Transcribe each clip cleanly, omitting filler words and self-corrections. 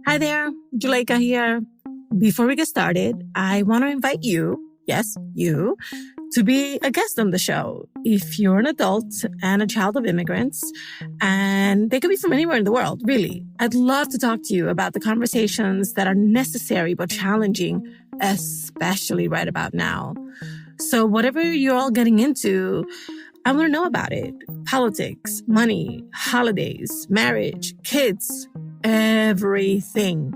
Hi there, Juleyka here. Before we get started, I want to invite you, yes, you, to be a guest on the show. If you're an adult and a child of immigrants, and they could be from anywhere in the world, really, I'd love to talk to you about the conversations that are necessary but challenging, especially right about now. So whatever you're all getting into, I want to know about it. Politics, money, holidays, marriage, kids, everything.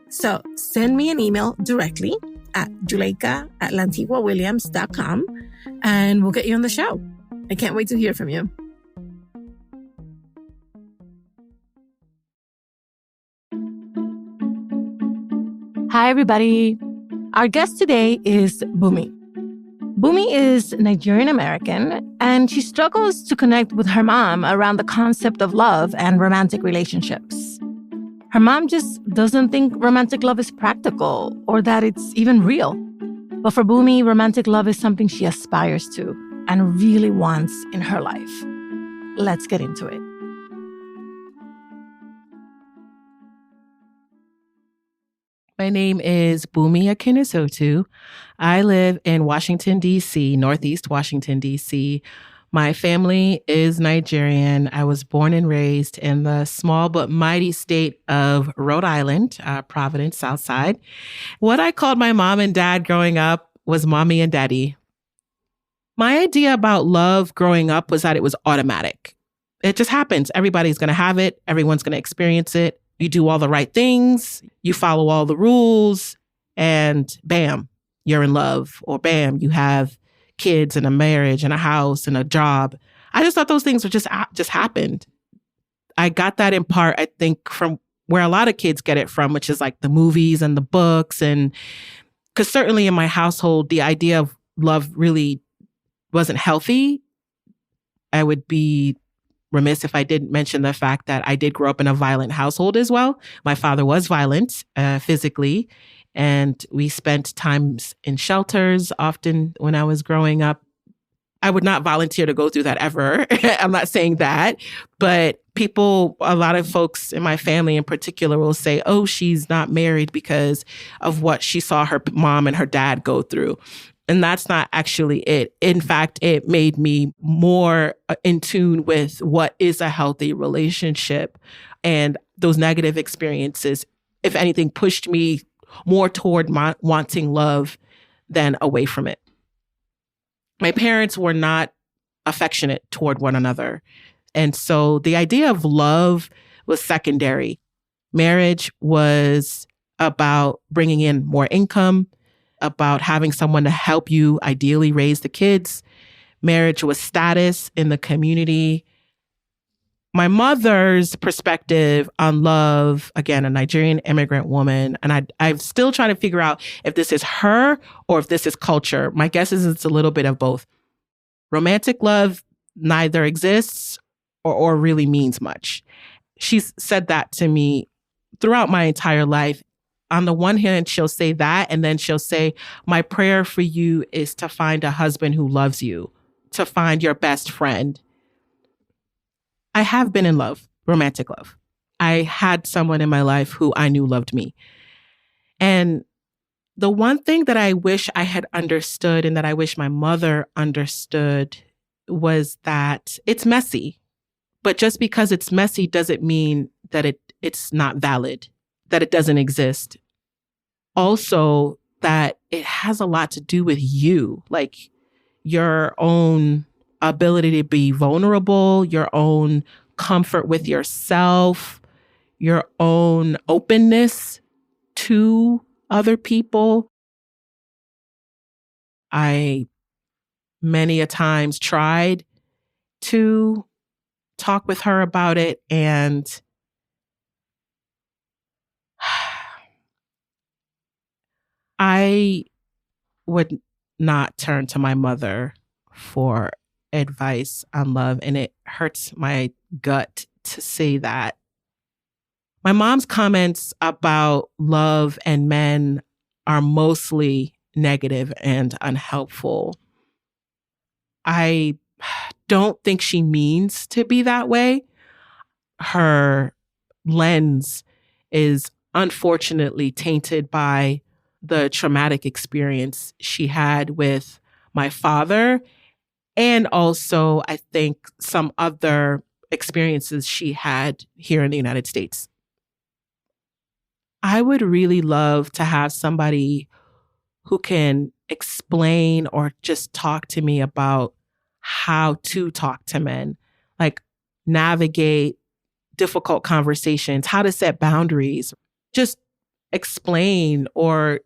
So send me an email directly at juleyka@lantiguawilliams.com and we'll get you on the show. I can't wait to hear from you. Hi, everybody. Our guest today is Bunmi. Bunmi is Nigerian American, and she struggles to connect with her mom around the concept of love and romantic relationships. Her mom just doesn't think romantic love is practical or that it's even real. But for Bunmi, romantic love is something she aspires to and really wants in her life. Let's get into it. My name is Bunmi Akinisotu. I live in Washington, D.C., Northeast Washington, D.C. My family is Nigerian. I was born and raised in the small but mighty state of Rhode Island, Providence, South Side. What I called my mom and dad growing up was Mommy and Daddy. My idea about love growing up was that it was automatic. It just happens. Everybody's going to have it. Everyone's going to experience it. You do all the right things, you follow all the rules, and bam, you're in love. Or bam, you have kids and a marriage and a house and a job. I just thought those things were just happened. I got that in part, I think, from where a lot of kids get it from, which is like the movies and the books. And because certainly in my household, the idea of love really wasn't healthy. I would be remiss if I didn't mention the fact that I did grow up in a violent household as well. My father was violent physically, and we spent times in shelters often when I was growing up. I would not volunteer to go through that ever. I'm not saying that, but a lot of folks in my family in particular will say, oh, she's not married because of what she saw her mom and her dad go through. And that's not actually it. In fact, it made me more in tune with what is a healthy relationship. And those negative experiences, if anything, pushed me more toward wanting love than away from it. My parents were not affectionate toward one another. And so the idea of love was secondary. Marriage was about bringing in more income, about having someone to help you ideally raise the kids. Marriage was status in the community. My mother's perspective on love, again, a Nigerian immigrant woman, and I'm still trying to figure out if this is her or if this is culture. My guess is it's a little bit of both. Romantic love neither exists or really means much. She's said that to me throughout my entire life. On the one hand, she'll say that, and then she'll say, my prayer for you is to find a husband who loves you, to find your best friend. I have been in love, romantic love. I had someone in my life who I knew loved me. And the one thing that I wish I had understood and that I wish my mother understood was that it's messy. But just because it's messy doesn't mean that it's not valid, that it doesn't exist. Also, that it has a lot to do with you, like your own ability to be vulnerable, your own comfort with yourself, your own openness to other people. I many a times tried to talk with her about it, and I would not turn to my mother for advice on love, and it hurts my gut to say that. My mom's comments about love and men are mostly negative and unhelpful. I don't think she means to be that way. Her lens is unfortunately tainted by the traumatic experience she had with my father, and also, I think, some other experiences she had here in the United States. I would really love to have somebody who can explain or just talk to me about how to talk to men, like navigate difficult conversations, how to set boundaries, just explain or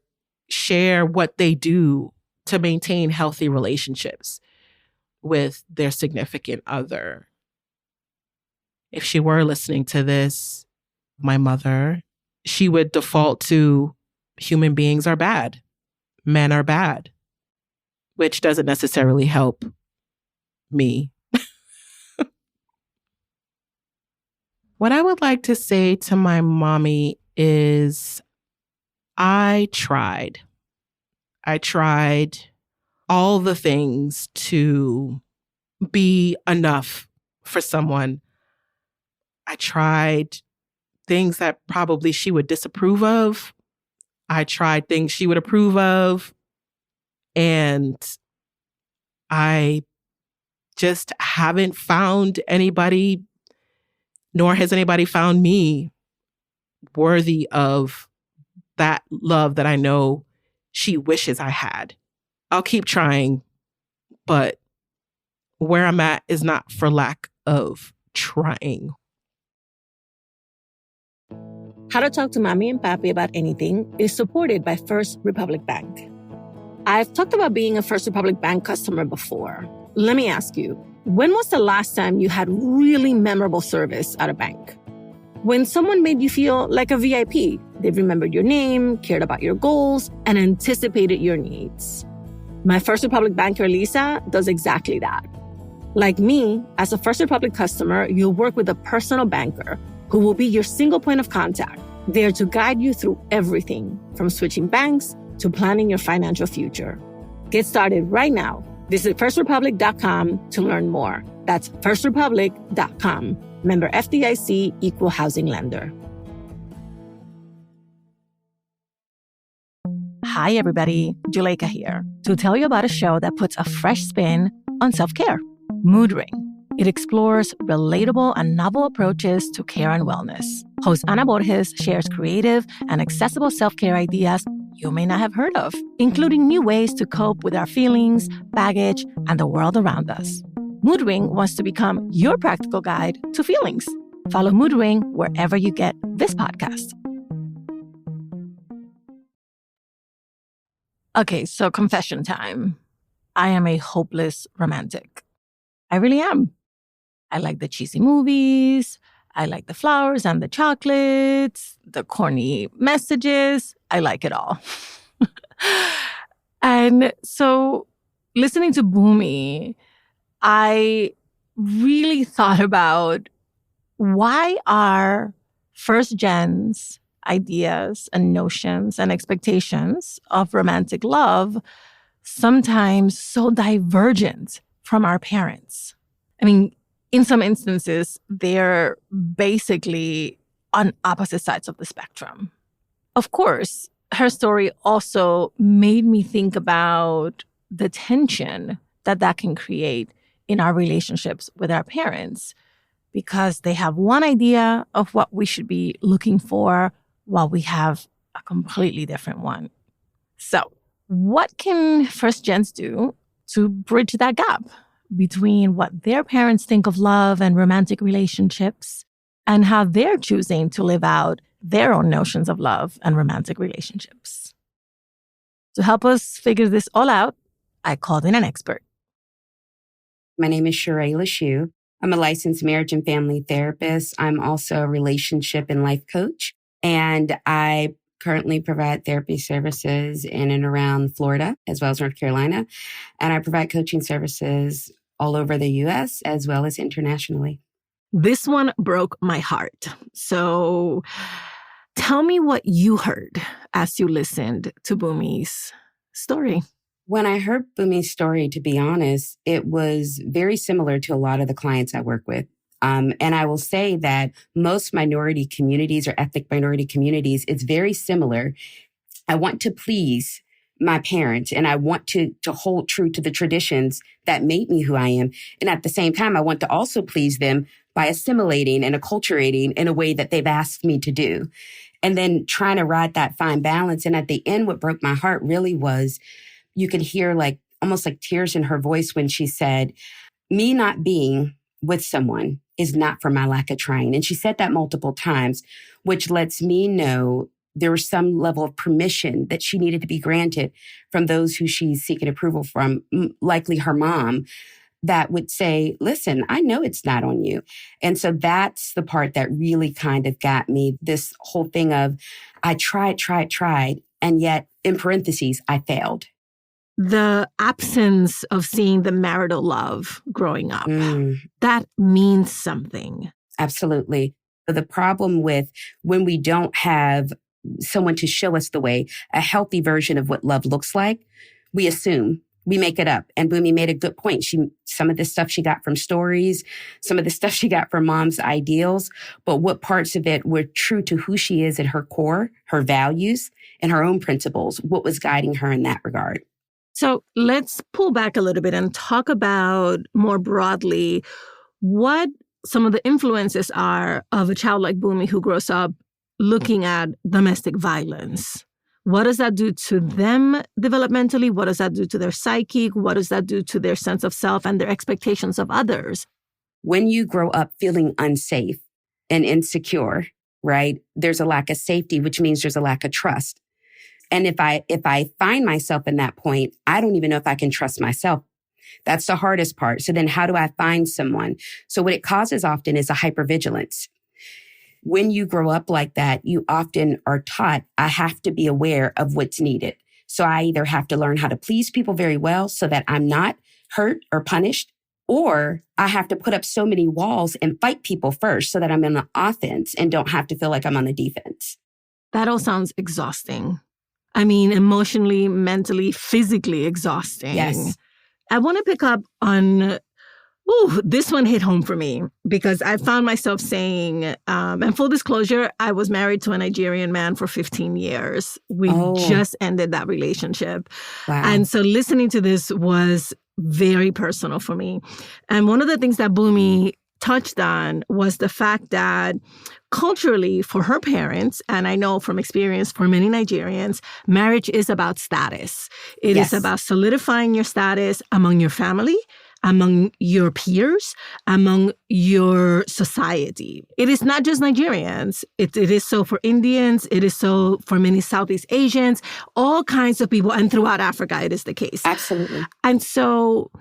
share what they do to maintain healthy relationships with their significant other. If she were listening to this, my mother, she would default to human beings are bad, men are bad, which doesn't necessarily help me. What I would like to say to my mommy is I tried all the things to be enough for someone. I tried things that probably she would disapprove of. I tried things she would approve of. And I just haven't found anybody, nor has anybody found me worthy of that love that I know she wishes I had. I'll keep trying, but where I'm at is not for lack of trying. How to Talk to Mamí and Papí About Anything is supported by First Republic Bank. I've talked about being a First Republic Bank customer before. Let me ask you, when was the last time you had really memorable service at a bank? When someone made you feel like a VIP, they remembered your name, cared about your goals, and anticipated your needs. My First Republic banker, Lisa, does exactly that. Like me, as a First Republic customer, you'll work with a personal banker who will be your single point of contact, there to guide you through everything, from switching banks to planning your financial future. Get started right now. Visit firstrepublic.com to learn more. That's firstrepublic.com. Member FDIC, Equal Housing Lender. Hi, everybody. Juleyka here to tell you about a show that puts a fresh spin on self-care, Mood Ring. It explores relatable and novel approaches to care and wellness. Host Ana Borges shares creative and accessible self-care ideas you may not have heard of, including new ways to cope with our feelings, baggage, and the world around us. Mood Ring wants to become your practical guide to feelings. Follow Mood Ring wherever you get this podcast. Okay, so confession time. I am a hopeless romantic. I really am. I like the cheesy movies. I like the flowers and the chocolates, the corny messages. I like it all. And so listening to Bunmi, I really thought about why are first gens ideas and notions and expectations of romantic love sometimes so divergent from our parents. I mean, in some instances, they're basically on opposite sides of the spectrum. Of course, her story also made me think about the tension that can create in our relationships with our parents, because they have one idea of what we should be looking for while we have a completely different one. So, what can first gens do to bridge that gap between what their parents think of love and romantic relationships and how they're choosing to live out their own notions of love and romantic relationships? To help us figure this all out, I called in an expert. My name is Sherrae Lachhu. I'm a licensed marriage and family therapist. I'm also a relationship and life coach, and I currently provide therapy services in and around Florida, as well as North Carolina. And I provide coaching services all over the U.S. as well as internationally. This one broke my heart. So tell me what you heard as you listened to Bunmi's story. When I heard Bunmi's story, to be honest, it was very similar to a lot of the clients I work with. And I will say that most minority communities or ethnic minority communities, it's very similar. I want to please my parents and I want to hold true to the traditions that made me who I am. And at the same time, I want to also please them by assimilating and acculturating in a way that they've asked me to do. And then trying to ride that fine balance. And at the end, what broke my heart really was you could hear almost like tears in her voice when she said, me not being with someone is not for my lack of trying. And she said that multiple times, which lets me know there was some level of permission that she needed to be granted from those who she's seeking approval from, likely her mom, that would say, listen, I know it's not on you. And so that's the part that really kind of got me, this whole thing of I tried, and yet in parentheses, I failed. The absence of seeing the marital love growing up, that means something. Absolutely. The problem with when we don't have someone to show us the way, a healthy version of what love looks like, we assume, we make it up. And Bunmi made a good point. Some of the stuff she got from stories, some of the stuff she got from mom's ideals, but what parts of it were true to who she is at her core, her values, and her own principles, what was guiding her in that regard. So let's pull back a little bit and talk about more broadly what some of the influences are of a child like Bunmi who grows up looking at domestic violence. What does that do to them developmentally? What does that do to their psyche? What does that do to their sense of self and their expectations of others? When you grow up feeling unsafe and insecure, right, there's a lack of safety, which means there's a lack of trust. And if I find myself in that point, I don't even know if I can trust myself. That's the hardest part. So then how do I find someone? So what it causes often is a hypervigilance. When you grow up like that, you often are taught, I have to be aware of what's needed. So I either have to learn how to please people very well so that I'm not hurt or punished, or I have to put up so many walls and fight people first so that I'm in the offense and don't have to feel like I'm on the defense. That all sounds exhausting. I mean, emotionally, mentally, physically exhausting. Yes. I want to pick up on, this one hit home for me because I found myself saying, and full disclosure, I was married to a Nigerian man for 15 years. We just ended that relationship. Wow. And so listening to this was very personal for me. And one of the things that Bunmi touched on was the fact that culturally for her parents, and I know from experience for many Nigerians, marriage is about status. It is about solidifying your status among your family, among your peers, among your society. It is not just Nigerians. It is so for Indians. It is so for many Southeast Asians, all kinds of people. And throughout Africa, it is the case. Absolutely. And so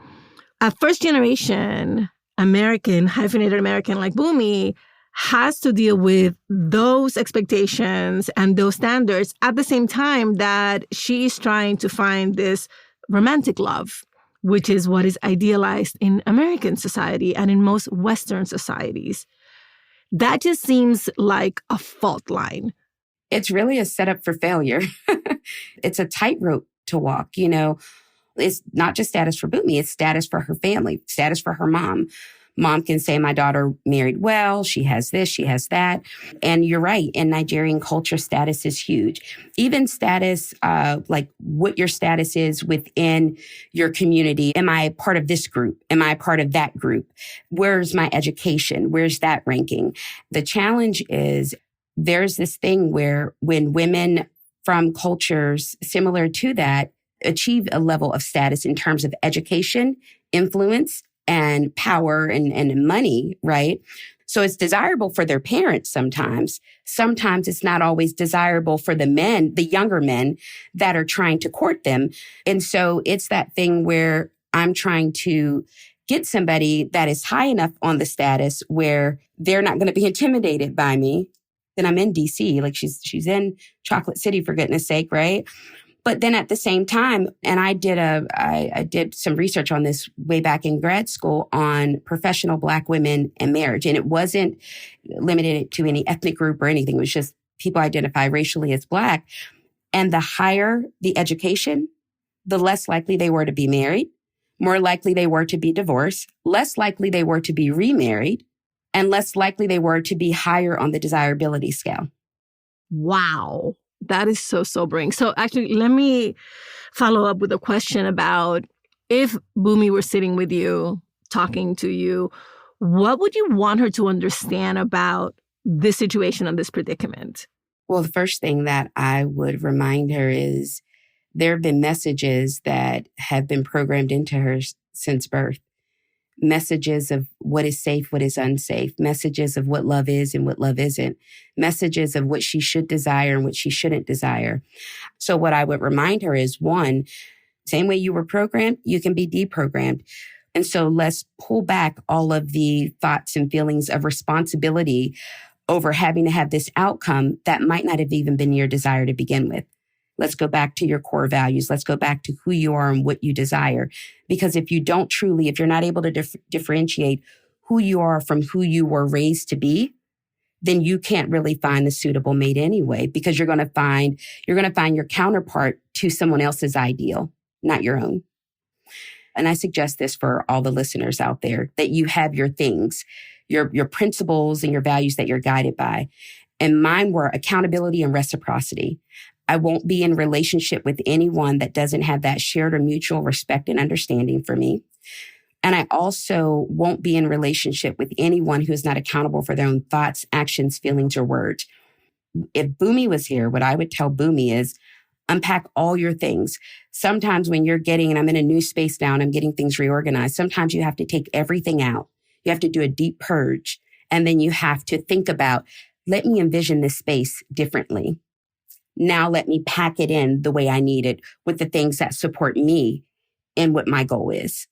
a first generation American, hyphenated American like Bunmi has to deal with those expectations and those standards at the same time that she's trying to find this romantic love, which is what is idealized in American society and in most Western societies. That just seems like a fault line. It's really a setup for failure. It's a tightrope to walk, It's not just status for Bunmi, it's status for her family, status for her mom. Mom can say, my daughter married well, she has this, she has that. And you're right, in Nigerian culture, status is huge. Even status, like what your status is within your community. Am I part of this group? Am I part of that group? Where's my education? Where's that ranking? The challenge is there's this thing where when women from cultures similar to that achieve a level of status in terms of education, influence, and power and money, right? So it's desirable for their parents sometimes. Sometimes it's not always desirable for the men, the younger men that are trying to court them. And so it's that thing where I'm trying to get somebody that is high enough on the status where they're not going to be intimidated by me. Then I'm in DC, like she's in Chocolate City, for goodness sake, right? But then at the same time, and I did some research on this way back in grad school on professional Black women and marriage. And it wasn't limited to any ethnic group or anything. It was just people identify racially as Black. And the higher the education, the less likely they were to be married, more likely they were to be divorced, less likely they were to be remarried, and less likely they were to be higher on the desirability scale. Wow. That is so sobering. So actually, let me follow up with a question about if Bunmi were sitting with you, talking to you, what would you want her to understand about this situation and this predicament? Well, the first thing that I would remind her is there have been messages that have been programmed into her since birth. Messages of what is safe, what is unsafe, messages of what love is and what love isn't, messages of what she should desire and what she shouldn't desire. So what I would remind her is, one, same way you were programmed, you can be deprogrammed. And so let's pull back all of the thoughts and feelings of responsibility over having to have this outcome that might not have even been your desire to begin with. Let's go back to your core values. Let's go back to who you are and what you desire. Because if you don't truly, if you're not able to differentiate who you are from who you were raised to be, then you can't really find the suitable mate anyway, because you're going to find your counterpart to someone else's ideal, not your own. And I suggest this for all the listeners out there, that you have your things, your principles and your values that you're guided by. And mine were accountability and reciprocity. I won't be in relationship with anyone that doesn't have that shared or mutual respect and understanding for me. And I also won't be in relationship with anyone who is not accountable for their own thoughts, actions, feelings, or words. If Bunmi was here, what I would tell Bunmi is unpack all your things. Sometimes when you're and I'm in a new space now and I'm getting things reorganized, sometimes you have to take everything out. You have to do a deep purge. And then you have to think about, let me envision this space differently. Now let me pack it in the way I need it with the things that support me in what my goal is.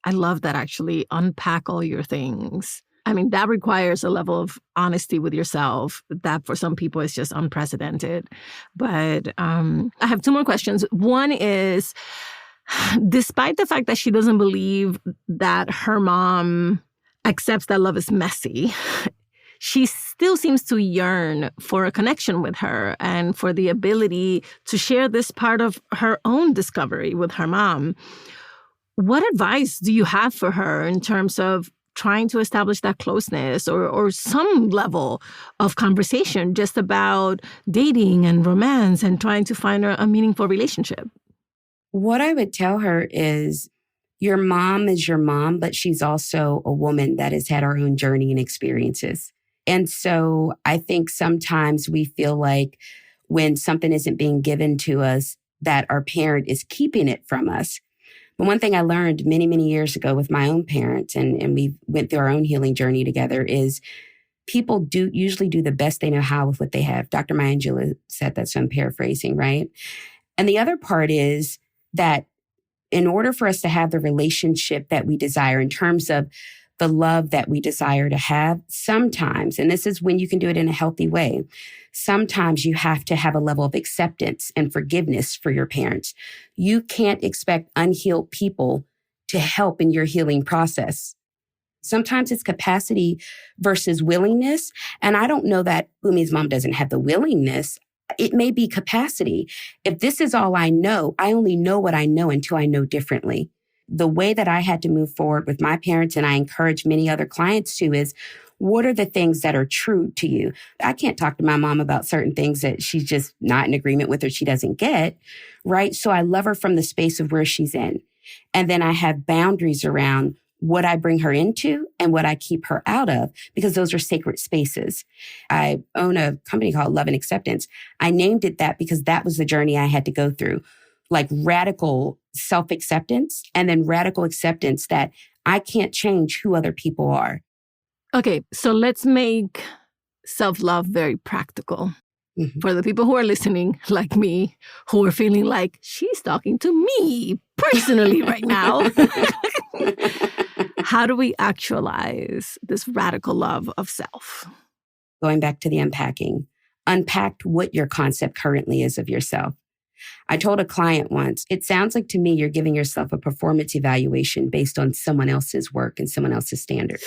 I love that, actually. Unpack all your things. I mean, that requires a level of honesty with yourself that for some people is just unprecedented. But I have two more questions. One is, despite the fact that she doesn't believe that her mom accepts that love is messy, she still seems to yearn for a connection with her and for the ability to share this part of her own discovery with her mom. What advice do you have for her in terms of trying to establish that closeness or some level of conversation just about dating and romance and trying to find a meaningful relationship? What I would tell her is, your mom is your mom, but she's also a woman that has had her own journey and experiences. And so I think sometimes we feel like when something isn't being given to us, that our parent is keeping it from us. But one thing I learned many, many years ago with my own parents, and we went through our own healing journey together, is people usually do the best they know how with what they have. Dr. Maya Angelou said that, so I'm paraphrasing, right? And the other part is that in order for us to have the relationship that we desire in terms of the love that we desire to have, sometimes, and this is when you can do it in a healthy way, sometimes you have to have a level of acceptance and forgiveness for your parents. You can't expect unhealed people to help in your healing process. Sometimes it's capacity versus willingness. And I don't know that Bunmi's mom doesn't have the willingness. It may be capacity. If this is all I know, I only know what I know until I know differently. The way that I had to move forward with my parents, and I encourage many other clients to, is what are the things that are true to you? I can't talk to my mom about certain things that she's just not in agreement with or she doesn't get, right? So I love her from the space of where she's in. And then I have boundaries around what I bring her into and what I keep her out of, because those are sacred spaces. I own a company called Love and Acceptance. I named it that because that was the journey I had to go through, like radical self-acceptance and then radical acceptance that I can't change who other people are. Okay, so let's make self-love very practical. Mm-hmm. For the people who are listening, like me, who are feeling like she's talking to me personally right now. How do we actualize this radical love of self? Going back to the unpacking, unpack what your concept currently is of yourself. I told a client once, it sounds like to me you're giving yourself a performance evaluation based on someone else's work and someone else's standards.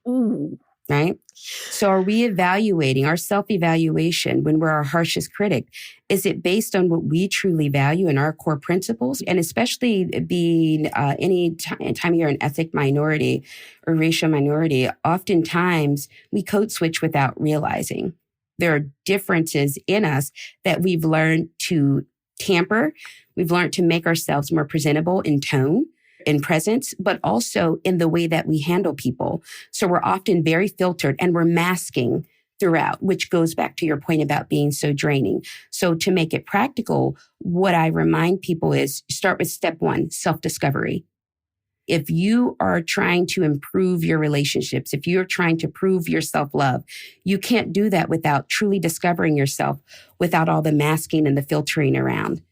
Ooh. right? So are we evaluating our self-evaluation when we're our harshest critic? Is it based on what we truly value and our core principles? And especially being any time you're an ethnic minority or racial minority, oftentimes we code switch without realizing. There are differences in us that we've learned to tamper. We've learned to make ourselves more presentable in tone, in presence, but also in the way that we handle people. So we're often very filtered and we're masking throughout, which goes back to your point about being so draining. So to make it practical, what I remind people is start with step one, self-discovery. If you are trying to improve your relationships, if you're trying to prove your self-love, you can't do that without truly discovering yourself, without all the masking and the filtering around.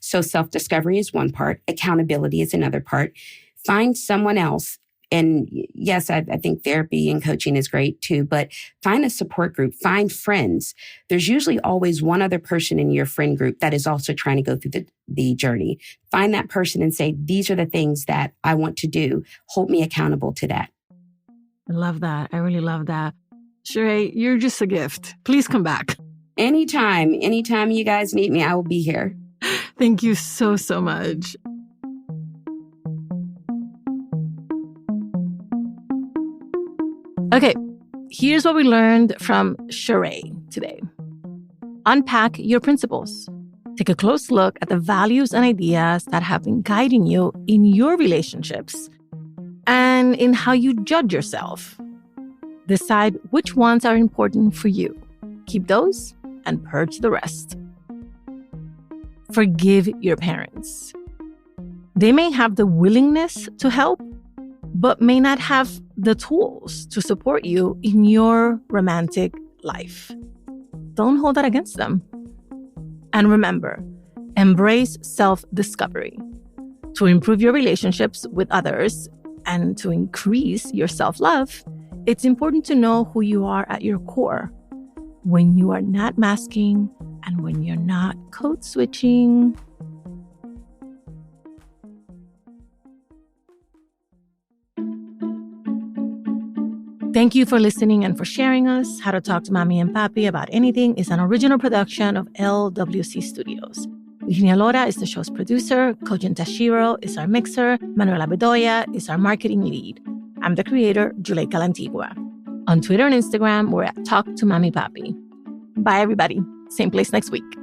So self-discovery is one part. Accountability is another part. Find someone else. And yes, I think therapy and coaching is great too, but find a support group, find friends. There's usually always one other person in your friend group that is also trying to go through the journey. Find that person and say, these are the things that I want to do. Hold me accountable to that. I love that. I really love that. Sherrae, you're just a gift. Please come back. Anytime you guys need me, I will be here. Thank you so, so much. Okay, here's what we learned from Sherrae today. Unpack your principles. Take a close look at the values and ideas that have been guiding you in your relationships and in how you judge yourself. Decide which ones are important for you. Keep those and purge the rest. Forgive your parents. They may have the willingness to help, but may not have the tools to support you in your romantic life. Don't hold that against them. And remember, embrace self-discovery. To improve your relationships with others and to increase your self-love, it's important to know who you are at your core, when you are not masking and when you're not code switching. Thank you for listening and for sharing us. How to Talk to Mamí and Papí About Anything is an original production of LWC Studios. Virginia Lora is the show's producer. Kojin Tashiro is our mixer. Manuela Bedoya is our marketing lead. I'm the creator, Juleyka Lantigua. On Twitter and Instagram, we're at Talk to Mamí Papí. Bye, everybody. Same place next week.